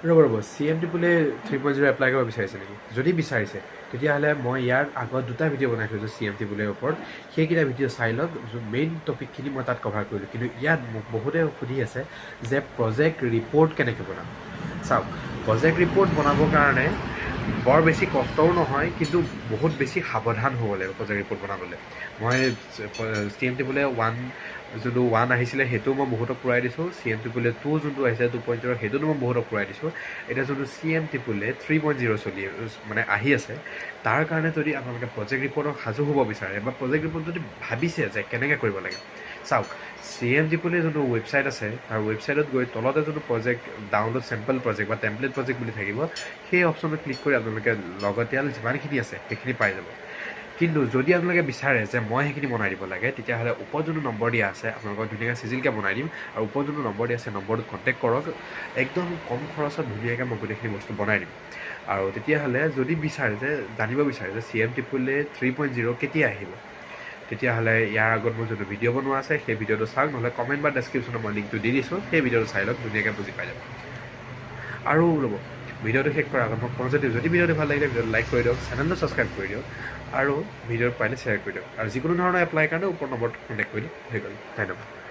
ৰ'ব CMT বোলে 3.0 apply কৰিব বিচাৰিছে নেকি? যদি বিচাৰিছে তেতিয়াহ'লে মই ইয়াৰ আগত দুটা ভিডিঅ' বনাই থৈছোঁ CMT বোলে ওপৰত। সেইকেইটা ভিডিঅ' চাই লওক, মেইন টপিকখিনি মই তাত কভাৰ কৰিলোঁ। কিন্তু ইয়াত মোক বহুতে সুধি আছে যে প্ৰজেক্ট ৰিপৰ্ট কেনেকৈ বনাম। চাওক, প্ৰজেক্ট ৰিপৰ্ট বনাবৰ কাৰণে বৰ বেছি কষ্টও নহয়, কিন্তু বহুত বেছি সাৱধান হ'ব লাগিব প্ৰজেক্ট ৰিপৰ্ট বনাবলৈ। মই CMT বোলে যোনটো 1 আহিছিলে সেইটোও মই বহুতক পূৰাই দিছোঁ। CMT বোলে 2 যোনটো আহিছে 2.0 সেইটোতো মই বহুতক পূৰাই দিছোঁ। এতিয়া যোনটো CMT বোলে 3.0 আহি আছে, তাৰ কাৰণে যদি আপোনালোকে প্ৰজেক্ট ৰিপৰ্টৰ সাজু হ'ব বিচাৰে বা প্ৰজেক্ট ৰিপৰ্ট যদি ভাবিছে যে কেনেকৈ কৰিব লাগে, চাওক CMT বোলে যোনটো ৱেবছাইট আছে, তাৰ ৱেবছাইটত গৈ তলতে যোনটো প্ৰজেক্ট ডাউনলোড চেম্পল প্ৰজেক্ট বা টেম্পলেট প্ৰজেক্ট বুলি থাকিব, সেই অপশ্যনত ক্লিক কৰি আপোনালোকে লাগতিয়াল যিমানখিনি আছে সেইখিনি পাই যাব। কিন্তু যদি আপোনালোকে বিচাৰে যে মই সেইখিনি বনাই দিব লাগে, তেতিয়াহ'লে ওপৰত যোনটো নম্বৰ দিয়া আছে আপোনালোকক ধুনীয়াকৈ চিজিলকৈ বনাই দিম। আৰু ওপৰত যোনটো নম্বৰ দিয়া আছে নম্বৰটোত কণ্টেক্ট কৰক, একদম কম খৰচত ধুনীয়াকৈ মই গোটেইখিনি বস্তু বনাই দিম। আৰু তেতিয়াহ'লে যদি বিচাৰে যে জানিব বিচাৰে যে CMT বোলে 3.0 কেতিয়া আহিব, তেতিয়াহ'লে ইয়াৰ আগত মোৰ যোনটো ভিডিঅ' বনোৱা আছে সেই ভিডিঅ'টো চাওক, নহ'লে কমেণ্ট বা ডেছক্ৰিপশ্যনত মই লিংকটো দি দিছোঁ, সেই ভিডিঅ'টো চাই লওক, ধুনীয়াকৈ বুজি পাই যাব। আৰু ৰ'ব, ভিডিঅ'টো শেষ কৰাৰ আগত মই কওঁ যে যদি ভিডিঅ'টো ভাল লাগিলে ভিডিঅ'টো লাইক কৰি দিয়ক, চেনেলটো ছাবস্ক্ৰাইব কৰি দিয়ক, আৰু ভিডিঅ'টো পাৰিলে শ্বেয়াৰ কৰি দিয়ক। আৰু যিকোনো ধৰণৰ এপ্লাই কাৰণে ওপৰ নম্বৰটো কণ্টেক্ট কৰি দিয়ক। হৈ গ'ল, ধন্যবাদ।